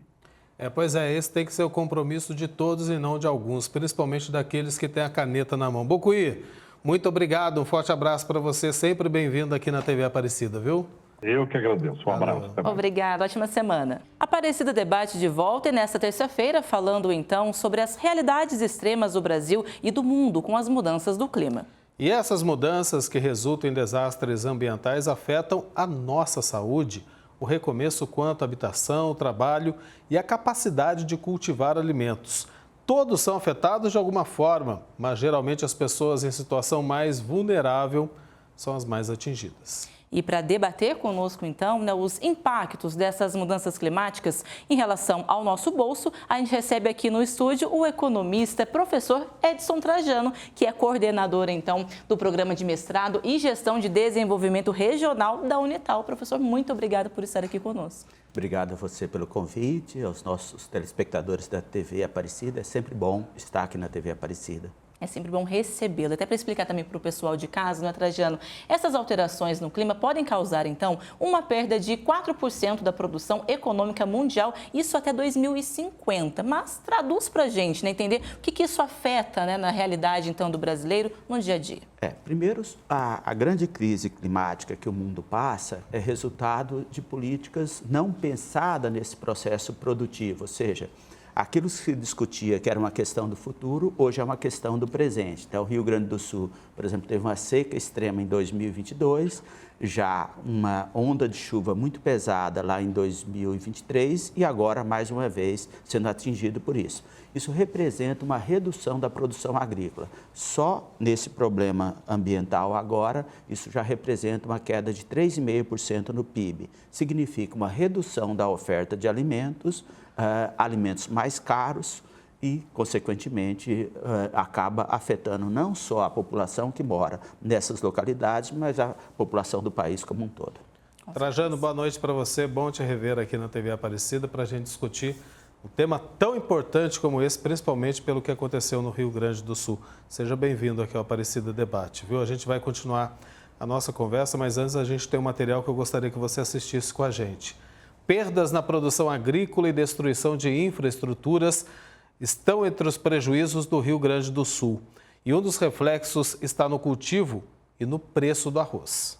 Pois é, esse tem que ser o compromisso de todos e não de alguns, principalmente daqueles que têm a caneta na mão. Bucuí, muito obrigado, um forte abraço para você, sempre bem-vindo aqui na TV Aparecida, viu? Eu que agradeço. Um abraço. Obrigada, ótima semana. Aparecida Debate de volta e nesta terça-feira falando então sobre as realidades extremas do Brasil e do mundo com as mudanças do clima. E essas mudanças que resultam em desastres ambientais afetam a nossa saúde, o recomeço quanto à habitação, trabalho e a capacidade de cultivar alimentos. Todos são afetados de alguma forma, mas geralmente as pessoas em situação mais vulnerável são as mais atingidas. E para debater conosco, então, os impactos dessas mudanças climáticas em relação ao nosso bolso, a gente recebe aqui no estúdio o economista, professor Edson Trajano, que é coordenador, então, do Programa de Mestrado e Gestão de Desenvolvimento Regional da Unital. Professor, muito obrigado por estar aqui conosco. Obrigado a você pelo convite, aos nossos telespectadores da TV Aparecida. É sempre bom estar aqui na TV Aparecida. É sempre bom recebê-lo. Até para explicar também para o pessoal de casa, não é, Trajano? Essas alterações no clima podem causar, então, uma perda de 4% da produção econômica mundial, isso até 2050. Mas traduz para a gente, né, entender o que isso afeta, né, na realidade, então, do brasileiro no dia a dia. Primeiro, a grande crise climática que o mundo passa é resultado de políticas não pensadas nesse processo produtivo, ou seja, aquilo que se discutia que era uma questão do futuro, hoje é uma questão do presente. Então, o Rio Grande do Sul, por exemplo, teve uma seca extrema em 2022, já uma onda de chuva muito pesada lá em 2023 e agora, mais uma vez, sendo atingido por isso. Isso representa uma redução da produção agrícola. Só nesse problema ambiental agora, isso já representa uma queda de 3,5% no PIB. Significa uma redução da oferta de alimentos, alimentos mais caros e, consequentemente, acaba afetando não só a população que mora nessas localidades, mas a população do país como um todo. Trajano, boa noite para você. Bom te rever aqui na TV Aparecida para a gente discutir um tema tão importante como esse, principalmente pelo que aconteceu no Rio Grande do Sul. Seja bem-vindo aqui ao Aparecida Debate, viu? A gente vai continuar a nossa conversa, mas antes a gente tem um material que eu gostaria que você assistisse com a gente. Perdas na produção agrícola e destruição de infraestruturas estão entre os prejuízos do Rio Grande do Sul. E um dos reflexos está no cultivo e no preço do arroz.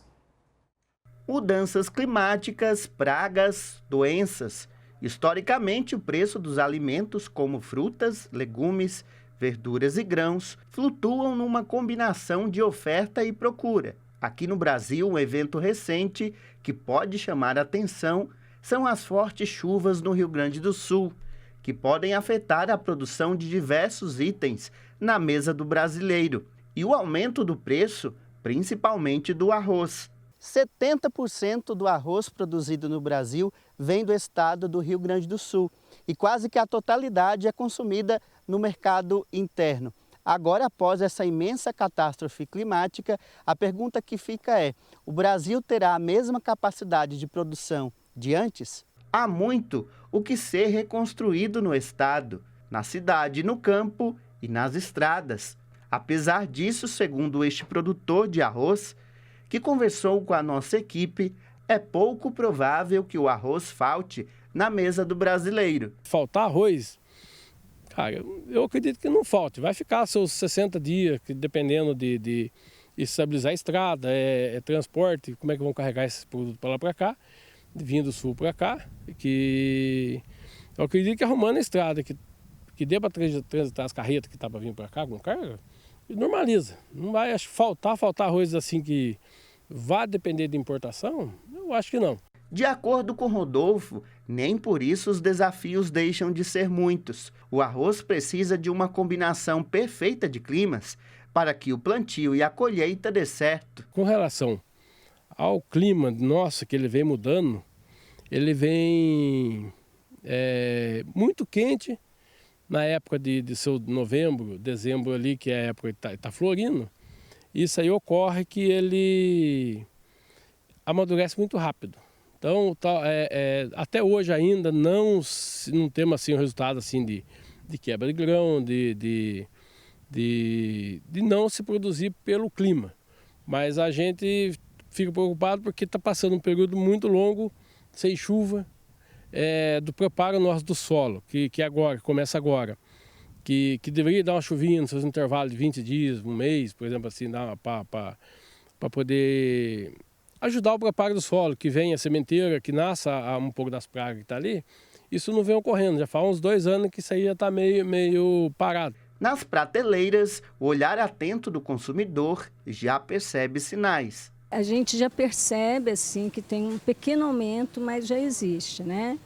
Mudanças climáticas, pragas, doenças. Historicamente, o preço dos alimentos como frutas, legumes, verduras e grãos flutuam numa combinação de oferta e procura. Aqui no Brasil, um evento recente que pode chamar a atenção são as fortes chuvas no Rio Grande do Sul, que podem afetar a produção de diversos itens na mesa do brasileiro e o aumento do preço, principalmente do arroz. 70% do arroz produzido no Brasil vem do estado do Rio Grande do Sul e quase que a totalidade é consumida no mercado interno. Agora, após essa imensa catástrofe climática, a pergunta que fica é: o Brasil terá a mesma capacidade de produção de antes? Há muito o que ser reconstruído no estado, na cidade, no campo e nas estradas. Apesar disso, segundo este produtor de arroz, que conversou com a nossa equipe, é pouco provável que o arroz falte na mesa do brasileiro. Faltar arroz, cara, eu acredito que não falte. Vai ficar seus 60 dias, dependendo de estabilizar a estrada, transporte, como é que vão carregar esses produtos para lá para cá, vindo do sul para cá, que eu acredito que arrumando a estrada, que dê para transitar as carretas que estavam vindo para cá com carga, normaliza. Não vai faltar arroz assim que vá depender de importação, eu acho que não. De acordo com Rodolfo, nem por isso os desafios deixam de ser muitos. O arroz precisa de uma combinação perfeita de climas para que o plantio e a colheita dê certo. Com relação ao clima nosso, que ele vem mudando, ele vem muito quente na época de seu novembro, dezembro ali, que é a época que está florindo. Isso aí ocorre que ele amadurece muito rápido. Então, até hoje ainda não temos assim, um resultado assim, de quebra de grão, de não se produzir pelo clima. Mas a gente fica preocupado porque está passando um período muito longo, sem chuva, do preparo nosso do solo, que começa agora. Que deveria dar uma chuvinha nos seus intervalos de 20 dias, um mês, por exemplo, assim, para poder ajudar o preparo do solo, que vem a sementeira, que nasça um pouco das pragas que está ali. Isso não vem ocorrendo, já faz uns 2 anos que isso aí já está meio parado. Nas prateleiras, o olhar atento do consumidor já percebe sinais. A gente já percebe assim, que tem um pequeno aumento, mas já existe, né?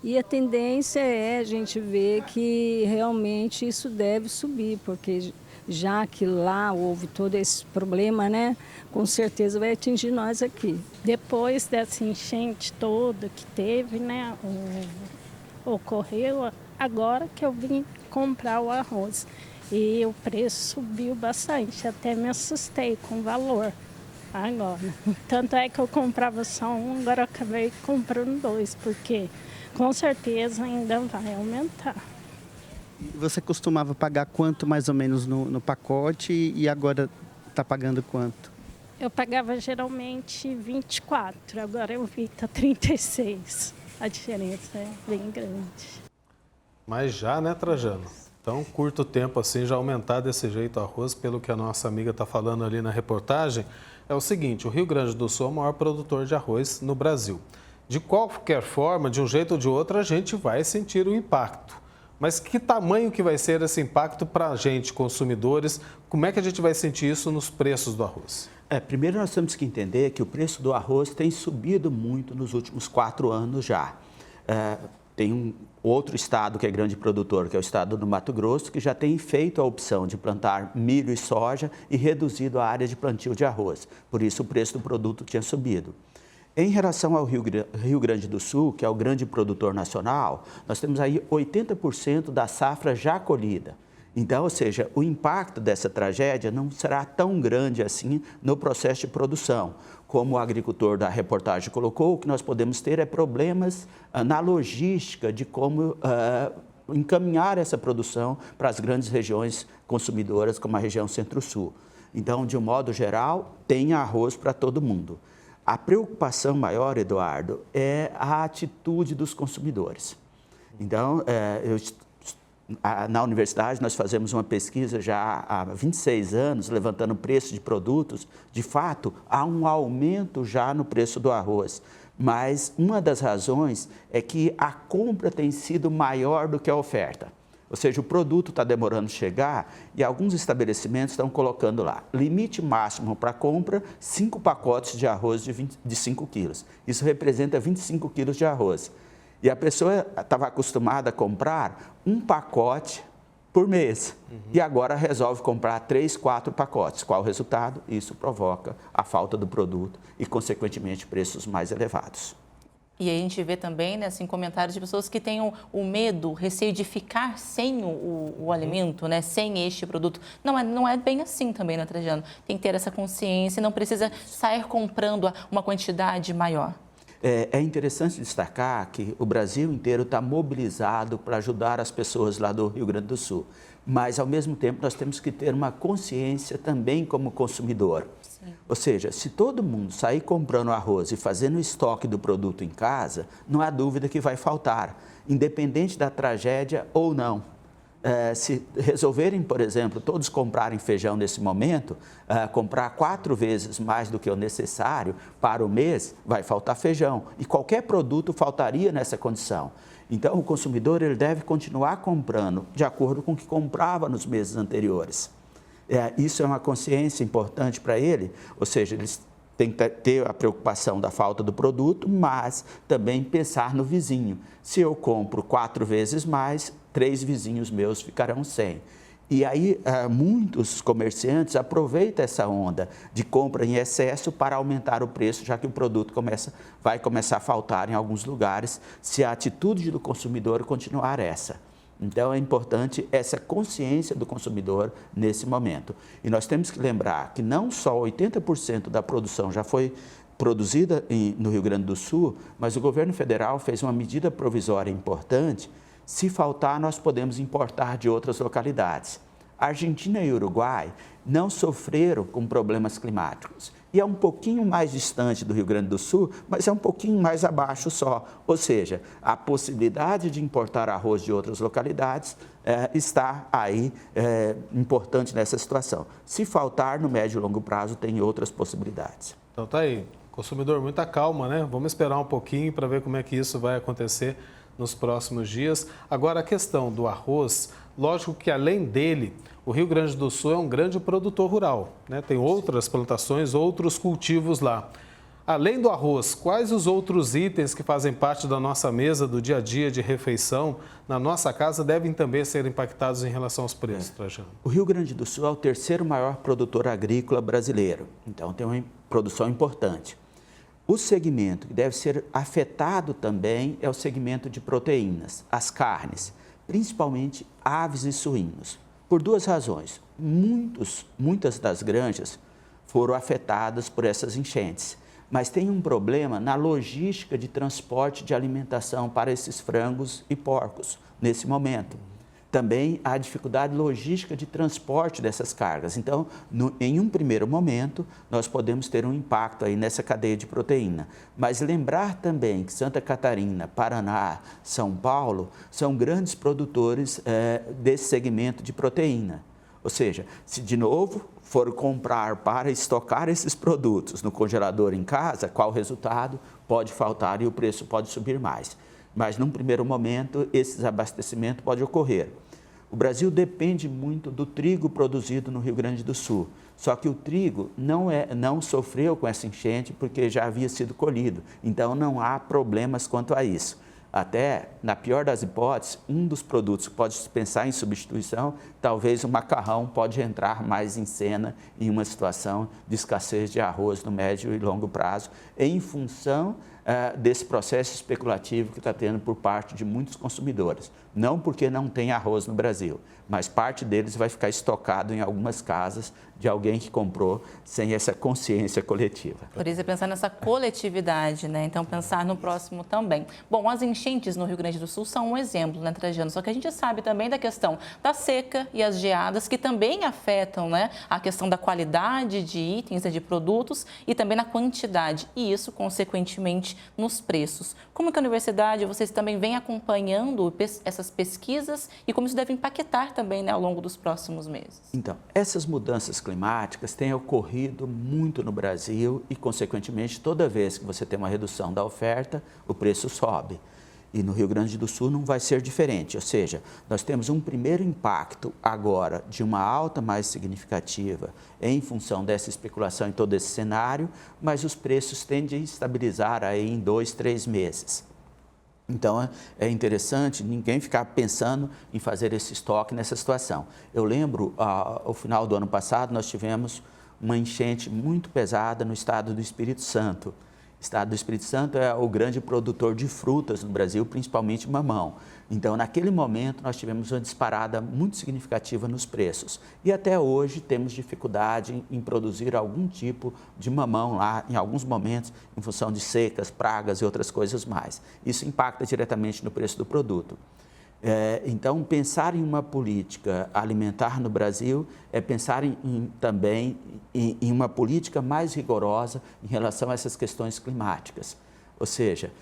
E a tendência é a gente ver que realmente isso deve subir, porque já que lá houve todo esse problema, né, com certeza vai atingir nós aqui. Depois dessa enchente toda que teve, né, ocorreu, agora que eu vim comprar o arroz. E o preço subiu bastante, até me assustei com o valor agora. Tanto é que eu comprava só um, agora eu acabei comprando 2, porque com certeza ainda vai aumentar. Você costumava pagar quanto mais ou menos no pacote e agora está pagando quanto? Eu pagava geralmente 24, agora eu vi que está 36. A diferença é bem grande. Mas já, né, Trajano? Tão curto tempo assim, já aumentar desse jeito o arroz, pelo que a nossa amiga está falando ali na reportagem, é o seguinte: o Rio Grande do Sul é o maior produtor de arroz no Brasil. De qualquer forma, de um jeito ou de outro, a gente vai sentir o impacto. Mas que tamanho que vai ser esse impacto para a gente, consumidores? Como é que a gente vai sentir isso nos preços do arroz? Primeiro nós temos que entender que o preço do arroz tem subido muito nos últimos 4 anos já. Tem um outro estado que é grande produtor, que é o estado do Mato Grosso, que já tem feito a opção de plantar milho e soja e reduzido a área de plantio de arroz. Por isso o preço do produto tinha subido. Em relação ao Rio Grande do Sul, que é o grande produtor nacional, nós temos aí 80% da safra já colhida. Então, ou seja, o impacto dessa tragédia não será tão grande assim no processo de produção. Como o agricultor da reportagem colocou, o que nós podemos ter é problemas na logística de como encaminhar essa produção para as grandes regiões consumidoras, como a região Centro-Sul. Então, de um modo geral, tem arroz para todo mundo. A preocupação maior, Eduardo, é a atitude dos consumidores. Então, na universidade nós fazemos uma pesquisa já há 26 anos, levantando o preço de produtos. De fato, há um aumento já no preço do arroz, mas uma das razões é que a compra tem sido maior do que a oferta. Ou seja, o produto está demorando a chegar e alguns estabelecimentos estão colocando lá, limite máximo para compra, 5 pacotes de arroz de 5 quilos. Isso representa 25 quilos de arroz. E a pessoa estava acostumada a comprar um pacote por mês. E agora resolve comprar 3, 4 pacotes. Qual o resultado? Isso provoca a falta do produto e, consequentemente, preços mais elevados. E aí a gente vê também, né, assim, comentários de pessoas que têm o medo, o receio de ficar sem o alimento, né, sem este produto. Não é bem assim também, né, Trajano? Tem que ter essa consciência, não precisa sair comprando uma quantidade maior. É interessante destacar que o Brasil inteiro está mobilizado para ajudar as pessoas lá do Rio Grande do Sul. Mas, ao mesmo tempo, nós temos que ter uma consciência também como consumidor. Sim. Ou seja, se todo mundo sair comprando arroz e fazendo estoque do produto em casa, não há dúvida que vai faltar, independente da tragédia ou não. Se resolverem, por exemplo, todos comprarem feijão nesse momento, comprar 4 vezes mais do que o necessário para o mês, vai faltar feijão. E qualquer produto faltaria nessa condição. Então, o consumidor ele deve continuar comprando de acordo com o que comprava nos meses anteriores. Isso é uma consciência importante para ele, ou seja, eles têm que ter a preocupação da falta do produto, mas também pensar no vizinho. Se eu compro 4 vezes mais, 3 vizinhos meus ficarão sem. E aí, muitos comerciantes aproveitam essa onda de compra em excesso para aumentar o preço, já que o produto vai começar a faltar em alguns lugares, se a atitude do consumidor continuar essa. Então, é importante essa consciência do consumidor nesse momento. E nós temos que lembrar que não só 80% da produção já foi produzida no Rio Grande do Sul, mas o governo federal fez uma medida provisória importante. Se faltar, nós podemos importar de outras localidades. A Argentina e o Uruguai não sofreram com problemas climáticos. E é um pouquinho mais distante do Rio Grande do Sul, mas é um pouquinho mais abaixo só. Ou seja, a possibilidade de importar arroz de outras localidades está aí importante nessa situação. Se faltar, no médio e longo prazo, tem outras possibilidades. Então tá aí, consumidor, muita calma, né? Vamos esperar um pouquinho para ver como é que isso vai acontecer nos próximos dias. Agora, a questão do arroz, lógico que além dele, o Rio Grande do Sul é um grande produtor rural, né? Tem outras plantações, outros cultivos lá. Além do arroz, quais os outros itens que fazem parte da nossa mesa do dia a dia de refeição na nossa casa devem também ser impactados em relação aos preços, Trajano? O Rio Grande do Sul é o 3º maior produtor agrícola brasileiro, então tem uma produção importante. O segmento que deve ser afetado também é o segmento de proteínas, as carnes, principalmente aves e suínos, por 2 razões. Muitas das granjas foram afetadas por essas enchentes, mas tem um problema na logística de transporte de alimentação para esses frangos e porcos nesse momento. Também há dificuldade logística de transporte dessas cargas. Então, em um primeiro momento, nós podemos ter um impacto aí nessa cadeia de proteína. Mas lembrar também que Santa Catarina, Paraná, São Paulo são grandes produtores desse segmento de proteína. Ou seja, se de novo for comprar para estocar esses produtos no congelador em casa, qual o resultado? Pode faltar e o preço pode subir mais. Mas, num primeiro momento, esse desabastecimento pode ocorrer. O Brasil depende muito do trigo produzido no Rio Grande do Sul. Só que o trigo não sofreu com essa enchente porque já havia sido colhido. Então, não há problemas quanto a isso. Até, na pior das hipóteses, um dos produtos que pode se pensar em substituição, talvez o macarrão pode entrar mais em cena em uma situação de escassez de arroz no médio e longo prazo, em função desse processo especulativo que está tendo por parte de muitos consumidores. Não porque não tem arroz no Brasil, mas parte deles vai ficar estocado em algumas casas de alguém que comprou sem essa consciência coletiva. Por isso é pensar nessa coletividade, né? Então pensar no próximo também. Bom, as enchentes no Rio Grande do Sul são um exemplo, né, Trajano? Só que a gente sabe também da questão da seca e as geadas que também afetam, né, a questão da qualidade de itens, de produtos e também na quantidade. E isso, consequentemente, nos preços. Como que a universidade, vocês também vêm acompanhando essas pesquisas e como isso deve impactar também, né, ao longo dos próximos meses? Então, essas mudanças climáticas têm ocorrido muito no Brasil e, consequentemente, toda vez que você tem uma redução da oferta, o preço sobe. E no Rio Grande do Sul não vai ser diferente, ou seja, nós temos um primeiro impacto agora de uma alta mais significativa em função dessa especulação em todo esse cenário, mas os preços tendem a estabilizar aí em 2, 3 meses. Então, é interessante ninguém ficar pensando em fazer esse estoque nessa situação. Eu lembro, ao final do ano passado, nós tivemos uma enchente muito pesada no estado do Espírito Santo. O estado do Espírito Santo é o grande produtor de frutas no Brasil, principalmente mamão. Então, naquele momento, nós tivemos uma disparada muito significativa nos preços. E até hoje temos dificuldade em produzir algum tipo de mamão lá, em alguns momentos, em função de secas, pragas e outras coisas mais. Isso impacta diretamente no preço do produto. Então, pensar em uma política alimentar no Brasil é pensar também em uma política mais rigorosa em relação a essas questões climáticas. Ou seja,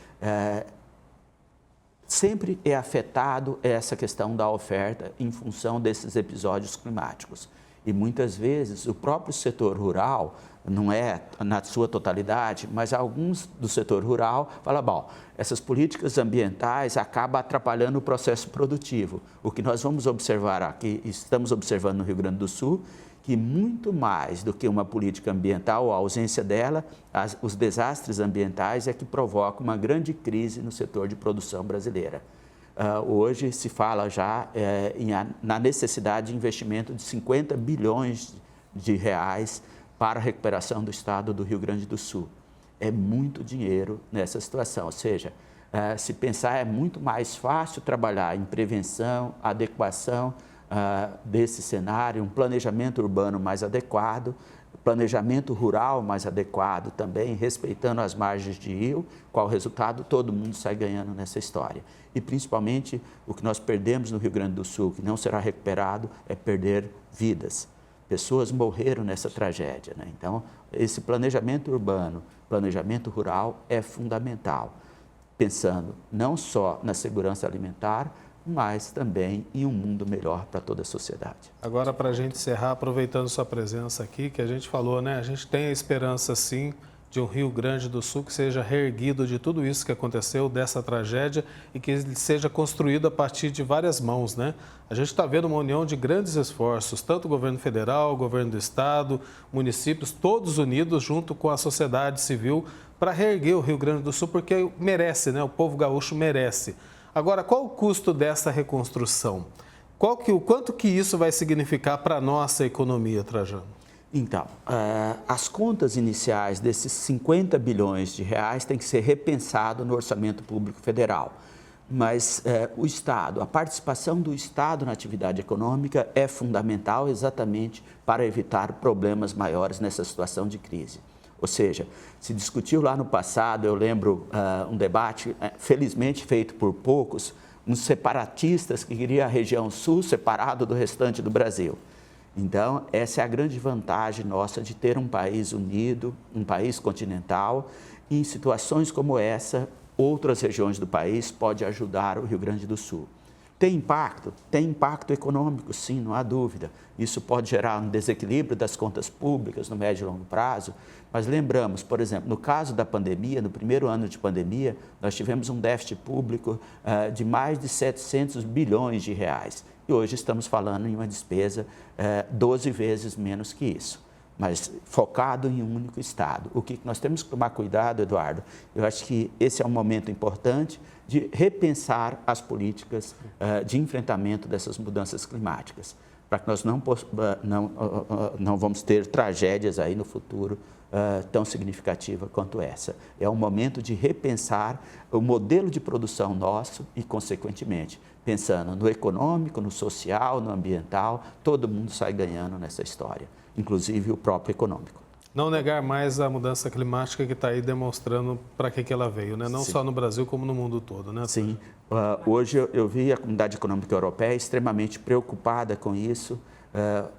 sempre é afetado essa questão da oferta em função desses episódios climáticos. E muitas vezes o próprio setor rural, não é na sua totalidade, mas alguns do setor rural falam, bom, essas políticas ambientais acabam atrapalhando o processo produtivo. O que nós vamos observar aqui, estamos observando no Rio Grande do Sul, que muito mais do que uma política ambiental ou a ausência dela, os desastres ambientais é que provocam uma grande crise no setor de produção brasileira. Hoje se fala já na necessidade de investimento de 50 bilhões de reais para a recuperação do estado do Rio Grande do Sul. É muito dinheiro nessa situação, ou seja, se pensar é muito mais fácil trabalhar em prevenção, adequação desse cenário, um planejamento urbano mais adequado, planejamento rural mais adequado também, respeitando as margens de rio, qual o resultado? Todo mundo sai ganhando nessa história. E principalmente o que nós perdemos no Rio Grande do Sul, que não será recuperado, é perder vidas. Pessoas morreram nessa tragédia, né? Então, esse planejamento urbano, planejamento rural é fundamental, pensando não só na segurança alimentar, mas também em um mundo melhor para toda a sociedade. Agora, para a gente encerrar, aproveitando sua presença aqui, que a gente falou, né? A gente tem a esperança, sim, de um Rio Grande do Sul que seja reerguido de tudo isso que aconteceu, dessa tragédia, e que ele seja construído a partir de várias mãos, né? A gente está vendo uma união de grandes esforços, tanto o governo federal, o governo do estado, municípios, todos unidos junto com a sociedade civil para reerguer o Rio Grande do Sul, porque merece, né? O povo gaúcho merece. Agora, qual o custo dessa reconstrução? Quanto que isso vai significar para a nossa economia, Trajano? Então, as contas iniciais desses 50 bilhões de reais têm que ser repensado no orçamento público federal. Mas o Estado, a participação do Estado na atividade econômica é fundamental exatamente para evitar problemas maiores nessa situação de crise. Ou seja, se discutiu lá no passado, eu lembro um debate, felizmente feito por poucos, uns separatistas que queriam a região sul separado do restante do Brasil. Então, essa é a grande vantagem nossa de ter um país unido, um país continental, e em situações como essa, outras regiões do país podem ajudar o Rio Grande do Sul. Tem impacto econômico, sim, não há dúvida. Isso pode gerar um desequilíbrio das contas públicas no médio e longo prazo, mas lembramos, por exemplo, no caso da pandemia, no primeiro ano de pandemia, nós tivemos um déficit público de mais de 700 bilhões de reais. E hoje estamos falando em uma despesa 12 vezes menos que isso, mas focado em um único estado. O que nós temos que tomar cuidado, Eduardo? Eu acho que esse é um momento importante de repensar as políticas de enfrentamento dessas mudanças climáticas, para que nós não vamos ter tragédias aí no futuro tão significativa quanto essa. É um momento de repensar o modelo de produção nosso e, consequentemente, pensando no econômico, no social, no ambiental, todo mundo sai ganhando nessa história, inclusive o próprio econômico. Não negar mais a mudança climática que está aí demonstrando para que ela veio, né? Não Sim. só no Brasil, como no mundo todo, né? Sim. Hoje eu vi a Comunidade Econômica Europeia extremamente preocupada com isso.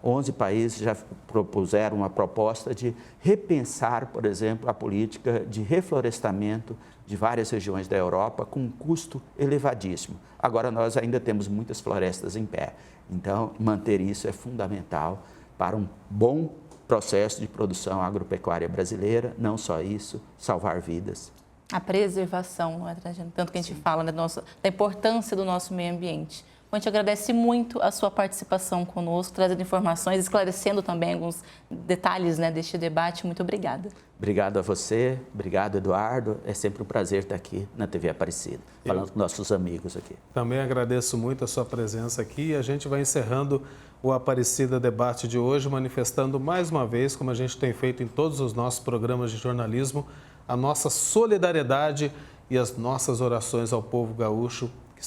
11 países já propuseram uma proposta de repensar, por exemplo, a política de reflorestamento de várias regiões da Europa com um custo elevadíssimo. Agora, nós ainda temos muitas florestas em pé, então manter isso é fundamental para um bom processo de produção agropecuária brasileira, não só isso, salvar vidas. A preservação, não é, Trajano? Tanto que a gente fala, né, da importância do nosso meio ambiente. A gente agradece muito a sua participação conosco, trazendo informações, esclarecendo também alguns detalhes, né, deste debate. Muito obrigada. Obrigado a você, obrigado, Eduardo. É sempre um prazer estar aqui na TV Aparecida, falando com nossos amigos aqui. Também agradeço muito a sua presença aqui e a gente vai encerrando o Aparecida Debate de hoje, manifestando mais uma vez, como a gente tem feito em todos os nossos programas de jornalismo, a nossa solidariedade e as nossas orações ao povo gaúcho, que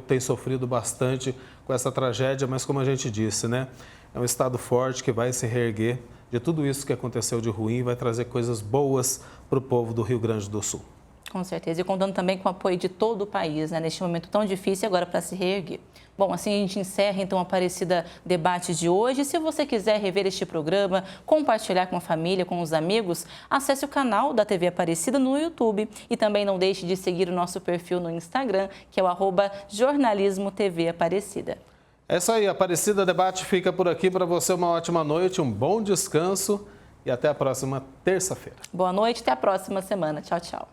tem sofrido bastante com essa tragédia, mas como a gente disse, né? É um estado forte que vai se reerguer de tudo isso que aconteceu de ruim e vai trazer coisas boas para o povo do Rio Grande do Sul. Com certeza, e contando também com o apoio de todo o país, né, neste momento tão difícil agora para se reerguer. Bom, assim a gente encerra então o Aparecida Debate de hoje. Se você quiser rever este programa, compartilhar com a família, com os amigos, acesse o canal da TV Aparecida no YouTube e também não deixe de seguir o nosso perfil no Instagram, que é o @jornalismo-tv-aparecida. É isso aí, Aparecida Debate fica por aqui. Para você uma ótima noite, um bom descanso e até a próxima terça-feira. Boa noite, até a próxima semana. Tchau, tchau.